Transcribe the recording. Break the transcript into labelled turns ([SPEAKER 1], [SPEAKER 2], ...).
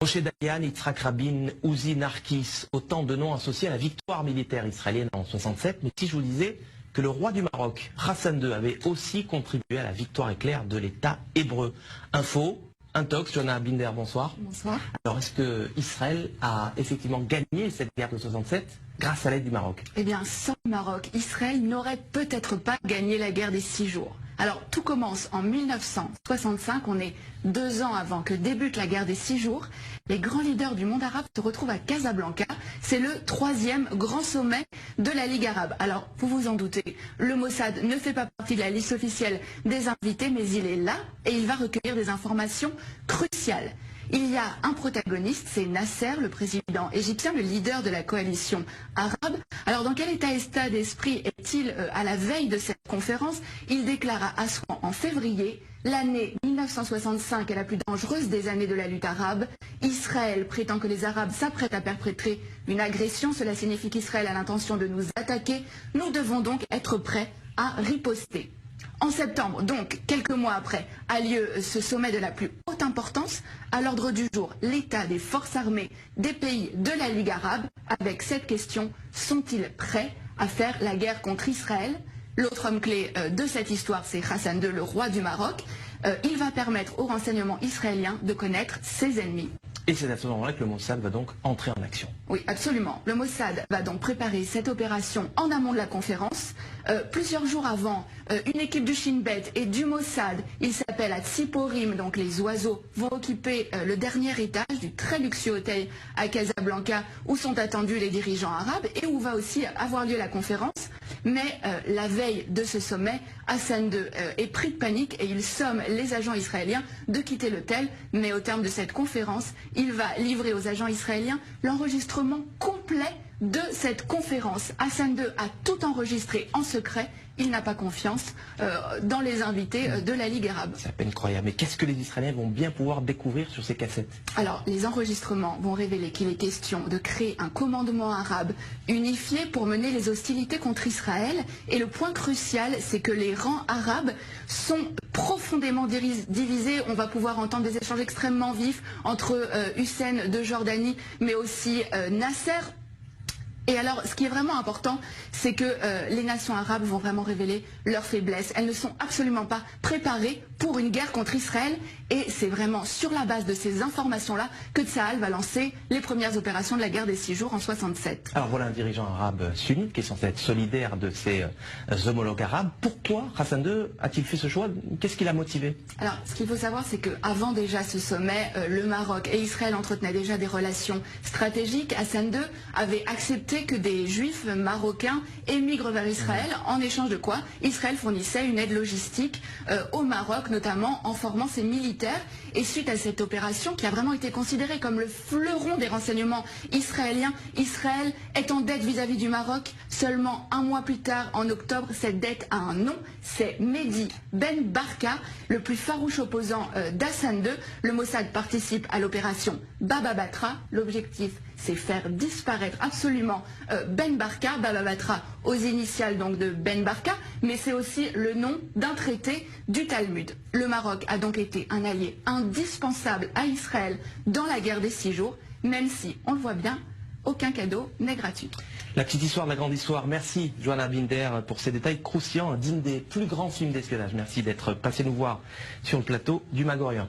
[SPEAKER 1] Moshe Dayan, Yitzhak Rabin, Uzi Narkis, autant de noms associés à la victoire militaire israélienne en 67. Mais si je vous disais que le roi du Maroc, Hassan II, avait aussi contribué à la victoire éclair de l'État hébreu. Info, Intox, Johanna Binder, bonsoir.
[SPEAKER 2] Bonsoir.
[SPEAKER 1] Alors, est-ce que Israël a effectivement gagné cette guerre de 67 grâce à l'aide du Maroc?
[SPEAKER 2] Eh bien, sans le Maroc, Israël n'aurait peut-être pas gagné la guerre des 6 jours. Alors, tout commence en 1965, on est 2 ans avant que débute la guerre des 6 jours. Les grands leaders du monde arabe se retrouvent à Casablanca. C'est le 3e grand sommet de la Ligue arabe. Alors, vous vous en doutez, le Mossad ne fait pas partie de la liste officielle des invités, mais il est là et il va recueillir des informations cruciales. Il y a un protagoniste, c'est Nasser, le président égyptien, le leader de la coalition arabe. Alors dans quel état d'esprit est-il à la veille de cette conférence? Il déclare à Assouan en février: l'année 1965 est la plus dangereuse des années de la lutte arabe. Israël prétend que les Arabes s'apprêtent à perpétrer une agression. Cela signifie qu'Israël a l'intention de nous attaquer. Nous devons donc être prêts à riposter. En septembre, donc quelques mois après, a lieu ce sommet de la plus haute importance. À l'ordre du jour, l'état des forces armées des pays de la Ligue arabe, avec cette question: sont-ils prêts à faire la guerre contre Israël? L'autre homme clé de cette histoire, c'est Hassan II, le roi du Maroc. Il va permettre aux renseignements israéliens de connaître ses ennemis.
[SPEAKER 1] Et c'est à ce moment-là que le Mossad va donc entrer en action.
[SPEAKER 2] Oui, absolument. Le Mossad va donc préparer cette opération en amont de la conférence. Plusieurs jours avant, une équipe du Shin Bet et du Mossad, il s'appelle à Tsiporim, donc les oiseaux, vont occuper le dernier étage du très luxueux hôtel à Casablanca où sont attendus les dirigeants arabes et où va aussi avoir lieu la conférence. Mais la veille de ce sommet, Hassan II est pris de panique et il somme les agents israéliens de quitter l'hôtel. Mais au terme de cette conférence, il va livrer aux agents israéliens l'enregistrement complet de cette conférence. Hassan II a tout enregistré en secret. Il n'a pas confiance dans les invités de la Ligue arabe.
[SPEAKER 1] C'est à peine croyable. Mais qu'est-ce que les Israéliens vont bien pouvoir découvrir sur ces cassettes?
[SPEAKER 2] Alors, les enregistrements vont révéler qu'il est question de créer un commandement arabe unifié pour mener les hostilités contre Israël. Et le point crucial, c'est que les rangs arabes sont profondément divisés. On va pouvoir entendre des échanges extrêmement vifs entre Hussein de Jordanie, mais aussi Nasser. Et alors, ce qui est vraiment important, c'est que les nations arabes vont vraiment révéler leurs faiblesses. Elles ne sont absolument pas préparées pour une guerre contre Israël. Et c'est vraiment sur la base de ces informations-là que Tsahal va lancer les premières opérations de la guerre des 6 jours en 67.
[SPEAKER 1] Alors voilà un dirigeant arabe sunnite qui est censé être solidaire de ses homologues arabes. Pourquoi Hassan II a-t-il fait ce choix? Qu'est-ce qui l'a motivé?
[SPEAKER 2] Alors, ce qu'il faut savoir, c'est qu'avant déjà ce sommet, le Maroc et Israël entretenaient déjà des relations stratégiques. Hassan II avait accepté que des juifs marocains émigrent vers Israël, en échange de quoi Israël fournissait une aide logistique au Maroc, notamment en formant ses militaires. Et suite à cette opération, qui a vraiment été considérée comme le fleuron des renseignements israéliens, Israël est en dette vis-à-vis du Maroc. Seulement un mois plus tard, en octobre, cette dette a un nom, c'est Mehdi Ben Barka, le plus farouche opposant d'Hassan II. Le Mossad participe à l'opération Baba Batra. L'objectif, c'est faire disparaître absolument Ben Barka, Baba Batra aux initiales donc de Ben Barka, mais c'est aussi le nom d'un traité du Talmud. Le Maroc a donc été un allié indispensable à Israël dans la guerre des 6 jours, même si, on le voit bien, aucun cadeau n'est gratuit.
[SPEAKER 1] La petite histoire de la grande histoire. Merci Johanna Binder pour ces détails croustillants, digne des plus grands films d'espionnage. Merci d'être passé nous voir sur le plateau du Magorien.